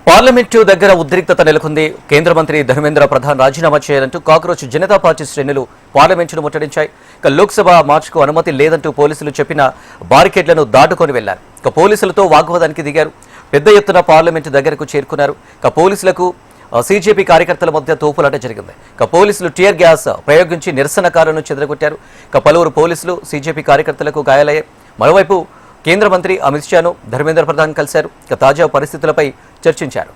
Parliament దగ్గర ఉద్రిక్తత నెలకొంది. కేంద్ర మంత్రి ధర్మేంద్ర ప్రధాన్ రాజీనామా చేయాలంటూ కాక్రోచ్ జనతా పార్టీ శ్రేణులు పార్లమెంటును ముట్టడించాయి. లోక్సభ మార్చుకు అనుమతి లేదంటూ పోలీసులు చెప్పిన బారికేడ్లను దాటుకొని వెళ్లారు. పోలీసులతో వాగ్వాదానికి దిగారు. పెద్ద ఎత్తున పార్లమెంటు దగ్గరకు చేరుకున్నారు. పోలీసులకు సీజేపీ కార్యకర్తల మధ్య తోపులాట జరిగింది. పోలీసులు టియర్ గ్యాస్ ప్రయోగించి నిరసనకారులను చెదరగొట్టారు. పలువురు పోలీసులు సీజేపీ కార్యకర్తలకు గాయాలయ్యాయి. మరోవైపు కేంద్ర మంత్రి అమిత్ షాను ధర్మేంద్ర ప్రధాన్ కలిశారు. తాజా పరిస్థితులపై చర్చించారు.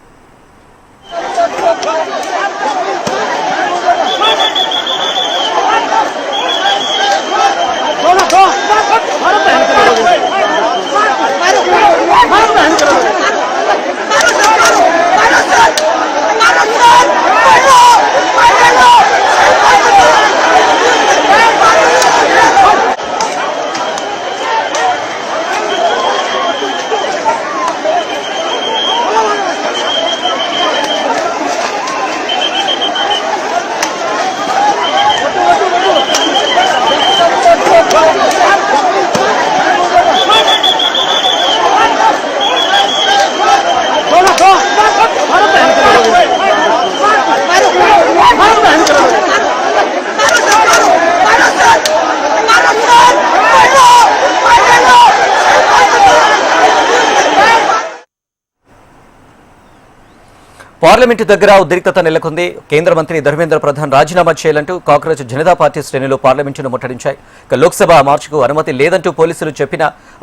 పార్లమెంటు దగ్గర ఉద్రిక్తత నెలకొంది. కేంద్ర మంత్రి ధర్మేంద్ర ప్రధాన్ రాజీనామా చేయాలంటూ కాక్రోచ్ జనతా పార్టీ శ్రేణులు పార్లమెంటును ముట్టడించాయి. లోక్సభ మార్చుకు అనుమతి లేదంటూ పోలీసులు చెప్పిన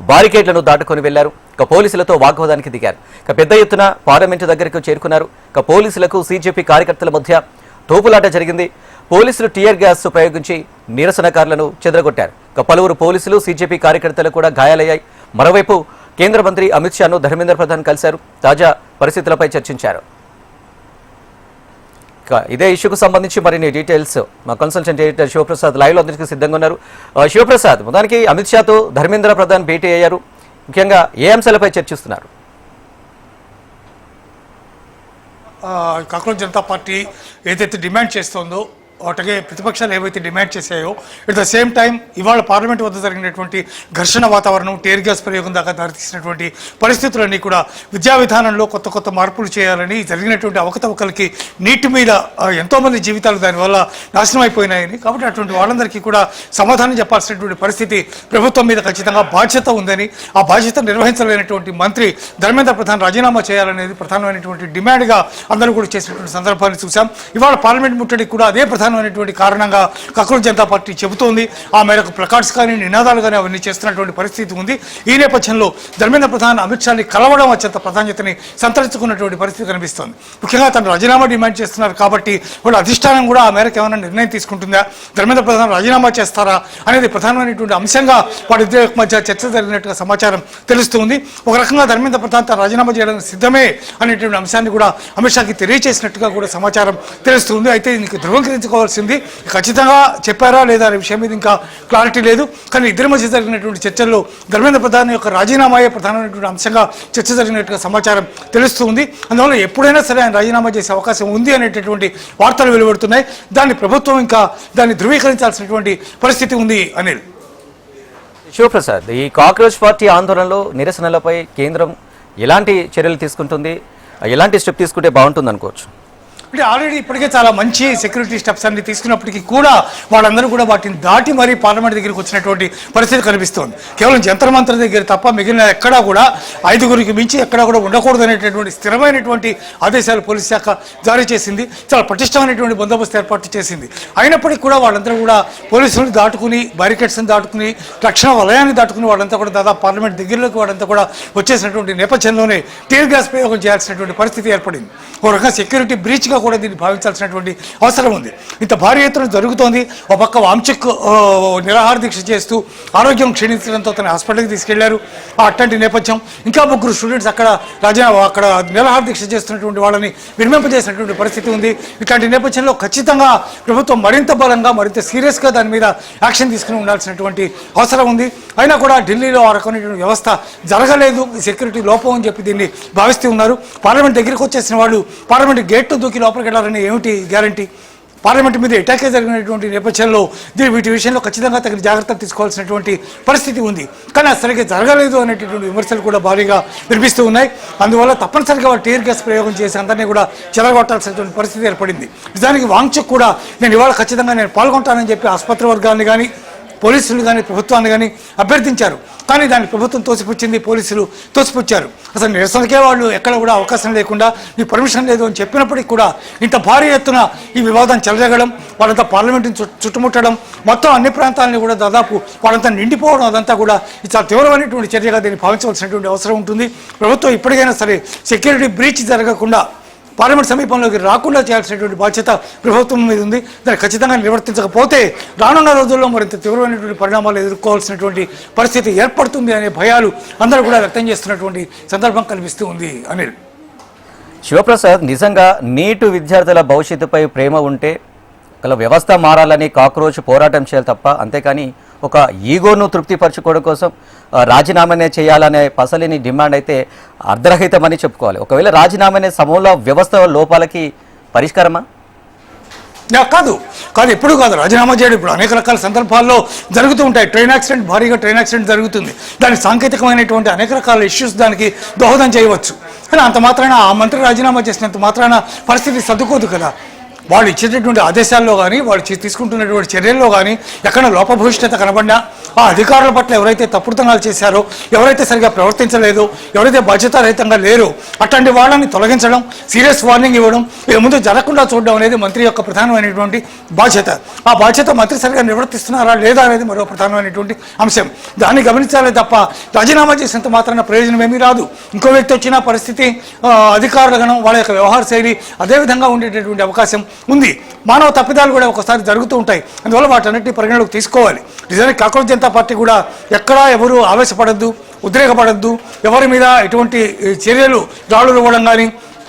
బారికేడ్లను దాటుకొని వెళ్లారు. పోలీసులతో వాగ్వాదానికి దిగారు. పెద్ద ఎత్తున పార్లమెంటు దగ్గరకు చేరుకున్నారు. పోలీసులకు సీజేపీ కార్యకర్తల మధ్య తోపులాట జరిగింది. పోలీసులు టియర్ గ్యాస్ ప్రయోగించి నిరసనకారులను చెదరగొట్టారు. పలువురు పోలీసులు సీజేపీ కార్యకర్తలు కూడా గాయాలయ్యాయి. మరోవైపు కేంద్ర మంత్రి అమిత్ షాను ధర్మేంద్ర ప్రధాన్ కలిశారు. తాజా పరిస్థితులపై చర్చించారు. ఇదే ఇష్యూకు సంబంధించి మరిన్ని డీటెయిల్స్ మా కన్సల్టెంట్ ఎడిటర్ శివప్రసాద్ లైవ్ లో అందరికీ సిద్ధంగా ఉన్నారు. శివప్రసాద్, మొత్తానికి అమిత్ షాతో ధర్మేంద్ర ప్రధాన్ భేటీ అయ్యారు. ముఖ్యంగా ఏ అంశాలపై చర్చిస్తున్నారు? కాక్రోచ్ జనతా పార్టీ ఏదైతే డిమాండ్ చేస్తోందో వాటికే ప్రతిపక్షాలు ఏవైతే డిమాండ్ చేశాయో, ఎట్ ద సేమ్ టైం ఇవాళ పార్లమెంట్ వద్ద జరిగినటువంటి ఘర్షణ వాతావరణం, టీర్ గ్యాస్ ప్రయోగం దాకా దారితీసినటువంటి పరిస్థితులన్నీ కూడా విద్యా విధానంలో కొత్త మార్పులు చేయాలని, జరిగినటువంటి అవకతవకలకి నీటి మీద ఎంతోమంది జీవితాలు దానివల్ల నాశనం అయిపోయినాయని, కాబట్టి అటువంటి వాళ్ళందరికీ కూడా సమాధానం చెప్పాల్సినటువంటి పరిస్థితి ప్రభుత్వం మీద ఖచ్చితంగా బాధ్యత ఉందని, ఆ బాధ్యత నిర్వహించలేనటువంటి మంత్రి ధర్మేంద్ర ప్రధాన్ రాజీనామా చేయాలనేది ప్రధానమైనటువంటి డిమాండ్గా అందరూ కూడా చేసినటువంటి సందర్భాన్ని చూసాం. ఇవాళ పార్లమెంట్ ముట్టడికి కూడా అదే ప్రధానమైనటువంటి కారణంగా కాక్రోచ్ జనతా పార్టీ చెబుతోంది. ఆ మేరకు ప్లకార్డ్స్ కానీ నినాదాలు కానీ అవన్నీ చేస్తున్నటువంటి పరిస్థితి ఉంది. ఈ నేపథ్యంలో ధర్మేంద్ర ప్రధాన్ అమిత్ షాని కలవడం అత్యంత ప్రాధాన్యతని సంతరించుకున్నటువంటి పరిస్థితి కనిపిస్తోంది. ముఖ్యంగా తను రాజీనామా డిమాండ్ చేస్తున్నారు కాబట్టి వాళ్ళ అధిష్టానం కూడా ఆ మేరకు ఏమైనా నిర్ణయం తీసుకుంటుందా, ధర్మేంద్ర ప్రధాన్ రాజీనామా చేస్తారా అనేది ప్రధానమైనటువంటి అంశంగా వారిద్దరి మధ్య చర్చ జరిగినట్టుగా సమాచారం తెలుస్తుంది. ఒక రకంగా ధర్మేంద్ర ప్రధాన్ తను రాజీనామా చేయడానికి సిద్ధమే అనేటువంటి అంశాన్ని కూడా అమిత్ షాకి తెలియజేసినట్టుగా కూడా సమాచారం తెలుస్తుంది. అయితే దీనికి ధృవీకరించుకోవాల్సింది ఖచ్చితంగా చెప్పారా లేదా అనే విషయం మీద ఇంకా క్లారిటీ లేదు. కానీ ఇద్దరి మధ్య జరిగినటువంటి చర్చల్లో ధర్మేంద్ర ప్రధాన్ యొక్క రాజీనామాయే ప్రధానమైనటువంటి అంశంగా చర్చ జరిగినట్టుగా సమాచారం తెలుస్తుంది. అందువల్ల ఎప్పుడైనా సరే ఆయన రాజీనామా చేసే అవకాశం ఉంది అనేటటువంటి వార్తలు వెలువడుతున్నాయి. దాన్ని ప్రభుత్వం ఇంకా దాన్ని ధృవీకరించాల్సినటువంటి పరిస్థితి ఉంది అనేది. శివప్రసాద్, ఈ కాక్రోచ్ పార్టీ ఆందోళనలో నిరసనలపై కేంద్రం ఎలాంటి చర్యలు తీసుకుంటుంది, ఎలాంటి స్టెప్ తీసుకుంటే బాగుంటుంది అనుకోవచ్చు? అంటే ఆల్రెడీ ఇప్పటికే చాలా మంచి సెక్యూరిటీ స్టెప్స్ అన్ని తీసుకున్నప్పటికీ కూడా వాళ్ళందరూ కూడా వాటిని దాటి మరీ పార్లమెంట్ దగ్గరికి వచ్చినటువంటి పరిస్థితి కనిపిస్తోంది. కేవలం జంతర్ మంతర్ దగ్గర తప్ప మిగిలిన ఎక్కడా కూడా 5గురికి మించి ఎక్కడా కూడా ఉండకూడదు అనేటటువంటి స్థిరమైనటువంటి ఆదేశాలు పోలీస్ శాఖ జారీ చేసింది. చాలా పటిష్టమైనటువంటి బందోబస్తు ఏర్పాటు చేసింది. అయినప్పటికీ కూడా వాళ్ళందరూ కూడా పోలీసులను దాటుకుని, బ్యారికేడ్స్ని దాటుకుని, రక్షణ వలయాన్ని దాటుకుని వాళ్ళంతా కూడా దాదాపు పార్లమెంట్ దగ్గరలోకి వాళ్ళంతా కూడా వచ్చేసినటువంటి నేపథ్యంలోనే టీర్ గ్యాస్ ప్రయోగం చేయాల్సినటువంటి పరిస్థితి ఏర్పడింది. ఒక రకంగా సెక్యూరిటీ బ్రీచ్గా కూడా దీన్ని భావించాల్సినటువంటి అవసరం ఉంది. ఇంత భారీ ఎత్తున జరుగుతోంది. ఒక పక్క వాంఛక్ నిరాహార దీక్ష చేస్తూ ఆరోగ్యం క్షీణించడంతో తన హాస్పిటల్కి తీసుకెళ్లారు. అట్లాంటి నేపథ్యం, ఇంకా 3 స్టూడెంట్స్ అక్కడ నిరాహార దీక్ష చేస్తున్నటువంటి వాళ్ళని విరమింపజేసినటువంటి పరిస్థితి ఉంది. ఇట్లాంటి నేపథ్యంలో ఖచ్చితంగా ప్రభుత్వం మరింత బలంగా, మరింత సీరియస్గా దాని మీద యాక్షన్ తీసుకుని ఉండాల్సినటువంటి అవసరం ఉంది. అయినా కూడా ఢిల్లీలో ఆ రకమైనటువంటి వ్యవస్థ జరగలేదు, సెక్యూరిటీ లోపం అని చెప్పి దీన్ని భావిస్తూ ఉన్నారు. పార్లమెంట్ దగ్గరికి వచ్చేసిన వాళ్ళు పార్లమెంట్ గేట్ దూకి లోపలికి వెళ్ళాలని ఏమిటి గ్యారంటీ? పార్లమెంట్ మీద అటాకే జరిగినటువంటి నేపథ్యంలో వీటి విషయంలో ఖచ్చితంగా తగిన జాగ్రత్తలు తీసుకోవాల్సినటువంటి పరిస్థితి ఉంది. కానీ అది సరిగ్గా జరగలేదు అనేటటువంటి విమర్శలు కూడా భారీగా వినిపిస్తూ ఉన్నాయి. అందువల్ల తప్పనిసరిగా వాళ్ళు టీర్ గ్యాస్ ప్రయోగం చేసి అందరినీ కూడా చెలగొట్టాల్సినటువంటి పరిస్థితి ఏర్పడింది. నిజానికి వాంగ్చుక్ కూడా నేను ఇవాళ ఖచ్చితంగా నేను పాల్గొంటానని చెప్పి ఆసుపత్రి వర్గాన్ని కానీ పోలీసులు కానీ ప్రభుత్వాన్ని కానీ అభ్యర్థించారు. కానీ దాన్ని ప్రభుత్వం తోసిపుచ్చింది, పోలీసులు తోసిపుచ్చారు. అసలు నిరసనకే వాళ్ళు ఎక్కడ కూడా అవకాశం లేకుండా మీకు పర్మిషన్ లేదు అని చెప్పినప్పటికీ కూడా ఇంత భారీ ఎత్తున ఈ వివాదం చెలజగడం, వాళ్ళంతా పార్లమెంటుని చుట్టుముట్టడం, మొత్తం అన్ని ప్రాంతాలని కూడా దాదాపు వాళ్ళంతా నిండిపోవడం, అదంతా కూడా చాలా తీవ్రమైనటువంటి చర్యగా దీన్ని భావించవలసినటువంటి అవసరం ఉంటుంది. ప్రభుత్వం ఇప్పటికైనా సరే సెక్యూరిటీ బ్రీచ్ జరగకుండా పార్లమెంట్ సమీపంలోకి రాకుండా చేయాల్సినటువంటి బాధ్యత ప్రభుత్వం మీద ఉంది. దాన్ని ఖచ్చితంగా నిర్వర్తించకపోతే రానున్న రోజుల్లో మరింత తీవ్రమైనటువంటి పరిణామాలు ఎదుర్కోవాల్సినటువంటి పరిస్థితి ఏర్పడుతుంది అనే భయాలు అందరూ కూడా వ్యక్తం చేస్తున్నటువంటి సందర్భం కనిపిస్తూ ఉంది. అనిల్, శివప్రసాద్, నిజంగా నీటు విద్యార్థుల భవిష్యత్తుపై ప్రేమ ఉంటే అలా వ్యవస్థ మారాలని కాక్రోచ్ పోరాటం చేయాలి తప్ప, అంతేకాని ఒక ఈగోను తృప్తిపరచుకోవడం కోసం రాజీనామానే చేయాలనే పసలిని డిమాండ్ అయితే అర్ధరహితమని చెప్పుకోవాలి. ఒకవేళ రాజీనామానే సమూల వ్యవస్థ లోపాలకి పరిష్కారమా? కాదు కాదు ఎప్పుడు కాదు రాజీనామా చేయడం. ఇప్పుడు అనేక రకాల సందర్భాల్లో జరుగుతూ ఉంటాయి. ట్రైన్ యాక్సిడెంట్, భారీగా ట్రైన్ యాక్సిడెంట్ జరుగుతుంది. దానికి సాంకేతికమైనటువంటి అనేక రకాల ఇష్యూస్ దానికి దోహదం చేయవచ్చు. కానీ అంత మాత్రాన ఆ మంత్రి రాజీనామా చేసినంత మాత్రాన పరిస్థితి సర్దుకోదు కదా. వాళ్ళు ఇచ్చేటటువంటి ఆదేశాల్లో కానీ వాళ్ళు తీసుకుంటున్నటువంటి చర్యల్లో కానీ ఎక్కడ లోపభూయిష్టత కనబడినా, ఆ అధికారుల పట్ల ఎవరైతే తప్పుడుతనాలు చేశారో, ఎవరైతే సరిగా ప్రవర్తించలేదో, ఎవరైతే బాధ్యతారహితంగా లేరో అట్లాంటి వాళ్ళని తొలగించడం, సీరియస్ వార్నింగ్ ఇవ్వడం, ఇక ముందు జరగకుండా చూడడం అనేది మంత్రి యొక్క ప్రధానమైనటువంటి బాధ్యత. ఆ బాధ్యత మంత్రి సరిగా నిర్వర్తిస్తున్నారా లేదా అనేది మరో ప్రధానమైనటువంటి అంశం. దాన్ని గమనించాలే తప్ప రాజీనామా చేసినంత మాత్రాన ప్రయోజనం ఏమీ రాదు. ఇంకో వ్యక్తి వచ్చిన పరిస్థితి, అధికారుల గణం, వాళ్ళ యొక్క వ్యవహార శైలి అదేవిధంగా ఉండేటటువంటి అవకాశం ఉంది. మానవ తప్పిదాలు కూడా ఒకసారి జరుగుతూ ఉంటాయి. అందువల్ల వాటన్నిటిని పరిగణలోకి తీసుకోవాలి. నిజానికి కాంగ్రెస్ జనతా పార్టీ కూడా ఎక్కడా ఎవరు ఆవేశపడద్దు, ఉద్రేకపడద్దు, ఎవరి మీద ఎటువంటి చర్యలు రాళ్ళు ఇవ్వడం కానీ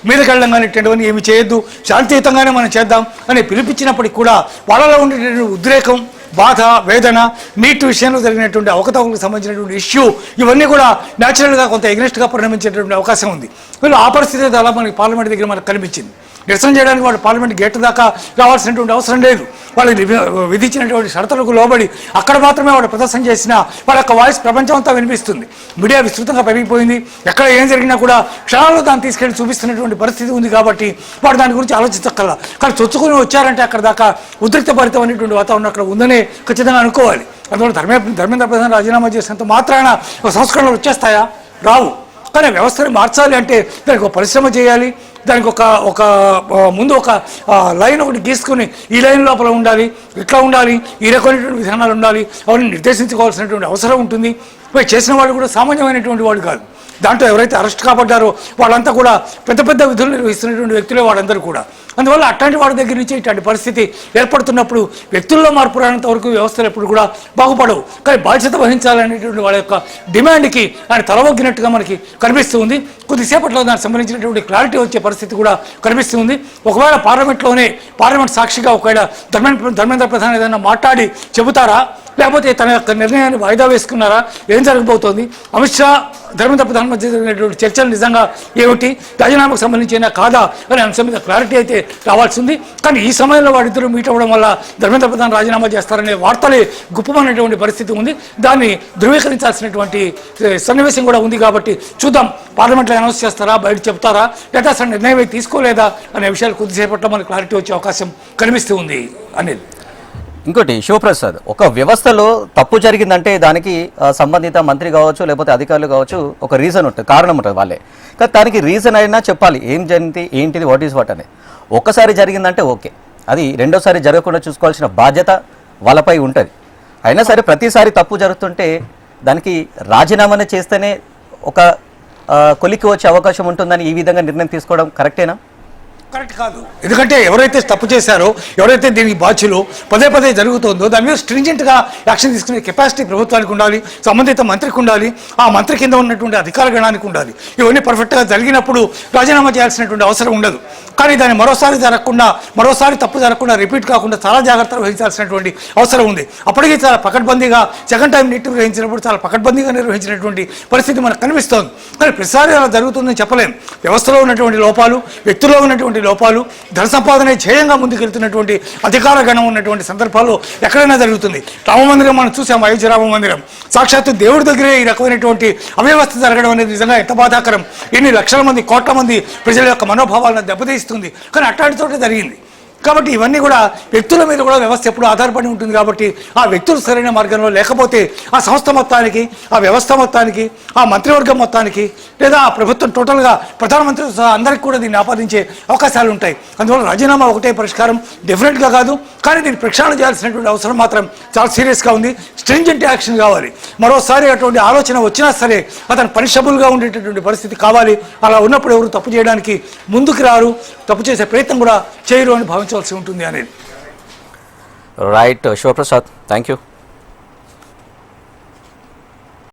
మీదకెళ్ళడం కానీ ఇటువంటివన్నీ ఏమి చేయొద్దు, శాంతియుతంగానే మనం చేద్దాం అని పిలిపించినప్పటికీ కూడా వాళ్ళలో ఉండేటువంటి ఉద్రేకం, బాధ, వేదన, నీటి విషయంలో జరిగినటువంటి అవకతవకలకు సంబంధించినటువంటి ఇష్యూ, ఇవన్నీ కూడా న్యాచురల్గా కొంత ఎగ్నెస్ట్గా పరిణమించేటువంటి అవకాశం ఉంది. వీళ్ళు ఆ పరిస్థితి అలా మనకి పార్లమెంట్ దగ్గర మనకు కనిపించింది. నిరసన చేయడానికి వాళ్ళు పార్లమెంట్ గేట్ దాకా రావాల్సినటువంటి అవసరం లేదు. వాళ్ళు విధించినటువంటి షరతులకు లోబడి అక్కడ మాత్రమే వాళ్ళు ప్రదర్శన చేసినా వాళ్ళ యొక్క వాయిస్ ప్రపంచం అంతా వినిపిస్తుంది. మీడియా విస్తృతంగా పెరిగిపోయింది. ఎక్కడ ఏం జరిగినా కూడా క్షణాల్లో దాన్ని తీసుకెళ్లి చూపిస్తున్నటువంటి పరిస్థితి ఉంది. కాబట్టి వాడు దాని గురించి ఆలోచించక్కర్లా. కానీ చొచ్చుకొని వచ్చారంటే అక్కడ దాకా ఉద్రిక్తభరితమైనటువంటి వాతావరణం అక్కడ ఉందనే ఖచ్చితంగా అనుకోవాలి. అందువల్ల ధర్మేంద్ర ప్రధాన్ రాజీనామా చేసినంత మాత్రాన సంస్కరణలు వచ్చేస్తాయా? రావు. కానీ వ్యవస్థను మార్చాలి అంటే దానికి ఒక పరిశ్రమ చేయాలి. దానికి ఒక ముందు ఒక లైన్ ఒకటి గీసుకుని ఈ లైన్ లోపల ఉండాలి, ఇట్లా ఉండాలి, ఈ రకమైనటువంటి విధానాలు ఉండాలి, అవన్నీ నిర్దేశించుకోవాల్సినటువంటి అవసరం ఉంటుంది. చేసిన వాళ్ళు కూడా సామాన్యమైనటువంటి వాళ్ళు కాదు. దాంట్లో ఎవరైతే అరెస్ట్ కాబడ్డారో వాళ్ళంతా కూడా పెద్ద పెద్ద విధులు నిర్వహిస్తున్నటువంటి వ్యక్తులే వాళ్ళందరూ కూడా. అందువల్ల అట్లాంటి వాళ్ళ దగ్గర నుంచి ఇట్లాంటి పరిస్థితి ఏర్పడుతున్నప్పుడు వ్యక్తుల్లో మార్పు రానంత వరకు వ్యవస్థలు ఎప్పుడు కూడా బాగుపడవు. కానీ బాధ్యత వహించాలనేటువంటి వాళ్ళ యొక్క డిమాండ్కి ఆయన తలవొగ్గినట్టుగా మనకి కనిపిస్తూ ఉంది. కొద్దిసేపట్లో దానికి సంబంధించినటువంటి క్లారిటీ వచ్చే పరిస్థితి కూడా కనిపిస్తూ ఉంది. ఒకవేళ పార్లమెంట్ సాక్షిగా ఒకవేళ ధర్మేంద్ర ప్రధాన్ ఏదైనా మాట్లాడి చెబుతారా, లేకపోతే తన యొక్క నిర్ణయాన్ని వాయిదా వేసుకున్నారా, ఏం జరగబోతోంది, అమిత్ షా ధర్మేంద్ర ప్రధాన్ మధ్య జరిగినటువంటి చర్చలు నిజంగా ఏమిటి, రాజీనామాకు సంబంధించిన కాదా అనే అంశం మీద క్లారిటీ అయితే రావాల్సి ఉంది. కానీ ఈ సమయంలో వాడిద్దరూ మీట్ అవ్వడం వల్ల ధర్మేంద్ర ప్రధాన్ రాజీనామా చేస్తారనే వార్తలే గుప్పమనేటువంటి పరిస్థితి ఉంది. దాన్ని ధృవీకరించాల్సినటువంటి సన్నివేశం కూడా ఉంది. కాబట్టి చూద్దాం, పార్లమెంట్లో అనౌన్స్ చేస్తారా, బయట చెప్తారా, లేదా అసలు నిర్ణయం తీసుకోలేదా అనే విషయాలు కొద్దిసేపట్లో మనకు క్లారిటీ వచ్చే అవకాశం కనిపిస్తూ ఉంది. అనిల్, ఇంకోటి శివప్రసాద్, ఒక వ్యవస్థలో తప్పు జరిగిందంటే దానికి సంబంధిత మంత్రి కావచ్చు, లేకపోతే అధికారులు కావచ్చు, ఒక రీజన్ ఉంటుంది, కారణం ఉంటుంది వాళ్ళే. కానీ దానికి రీజన్ అయినా చెప్పాలి, ఏం జరిగింది, ఏంటిది, వాట్ ఈస్ వాట్ అని. ఒక్కసారి జరిగిందంటే ఓకే, అది రెండోసారి జరగకుండా చూసుకోవాల్సిన బాధ్యత వాళ్ళపై ఉంటుంది. అయినా సరే ప్రతిసారి తప్పు జరుగుతుంటే దానికి రాజీనామానే చేస్తేనే ఒక కొలికి వచ్చే అవకాశం ఉంటుందని ఈ విధంగా నిర్ణయం తీసుకోవడం కరెక్టేనా? కరెక్ట్ కాదు. ఎందుకంటే ఎవరైతే తప్పు చేశారో, ఎవరైతే దీనికి బాధ్యులు పదే పదే జరుగుతుందో దాని మీద స్ట్రింజెంట్గా యాక్షన్ తీసుకునే కెపాసిటీ ప్రభుత్వానికి ఉండాలి, సంబంధిత మంత్రికి ఉండాలి, ఆ మంత్రి కింద ఉన్నటువంటి అధికార గణానికి ఉండాలి. ఇవన్నీ పర్ఫెక్ట్గా జరిగినప్పుడు రాజీనామా చేయాల్సినటువంటి అవసరం ఉండదు. కానీ దాన్ని మరోసారి తప్పు జరగకుండా రిపీట్ కాకుండా చాలా జాగ్రత్తలు వహించాల్సినటువంటి అవసరం ఉంది. అప్పటికీ చాలా పకడ్బందీగా సెకండ్ టైం నీట్ నిర్వహించినప్పుడు చాలా పకడ్బందీగా నిర్వహించినటువంటి పరిస్థితి మనకు కనిపిస్తోంది. కానీ ప్రతిసారి అలా జరుగుతుందని చెప్పలేం. వ్యవస్థలో ఉన్నటువంటి లోపాలు, వ్యక్తుల్లో ఉన్నటువంటి అనేకమైనటువంటి లోపాలు, ధన సంపాదనే ధ్యేయంగా ముందుకెళ్తున్నటువంటి అధికార గణం ఉన్నటువంటి సందర్భాల్లో ఎక్కడైనా జరుగుతుంది. రామ మందిరం మనం చూసాం, అయోధ్య రామ మందిరం సాక్షాత్తు దేవుడి దగ్గరే ఈ రకమైనటువంటి అవ్యవస్థ జరగడం అనేది నిజంగా ఎంత బాధాకరం. ఎన్ని లక్షల మంది, కోట్ల మంది ప్రజల యొక్క మనోభావాలను దెబ్బతీస్తుంది. కానీ అట్లాంటి చోట జరిగింది. కాబట్టి ఇవన్నీ కూడా వ్యక్తుల మీద కూడా వ్యవస్థ ఎప్పుడు ఆధారపడి ఉంటుంది. కాబట్టి ఆ వ్యక్తులు సరైన మార్గంలో లేకపోతే ఆ సంస్థ మొత్తానికి, ఆ వ్యవస్థ మొత్తానికి, ఆ మంత్రివర్గం మొత్తానికి, లేదా ఆ ప్రభుత్వం టోటల్గా ప్రధానమంత్రి అందరికీ కూడా దీన్ని ఆపాదించే అవకాశాలు ఉంటాయి. అందువల్ల రాజీనామా ఒకటే పరిష్కారం డెఫినెట్గా కాదు. కానీ దీన్ని ప్రక్షాళన చేయాల్సినటువంటి అవసరం మాత్రం చాలా సీరియస్గా ఉంది. స్ట్రింజెంట్ యాక్షన్ కావాలి. మరోసారి అటువంటి ఆలోచన వచ్చినా సరే అతను పనిషబుల్గా ఉండేటటువంటి పరిస్థితి కావాలి. అలా ఉన్నప్పుడు ఎవరు తప్పు చేయడానికి ముందుకు రారు, తప్పు చేసే ప్రయత్నం కూడా చేయరు అని భావించవలసి ఉంటుంది అనేది. Right Shivaprasad, thank you.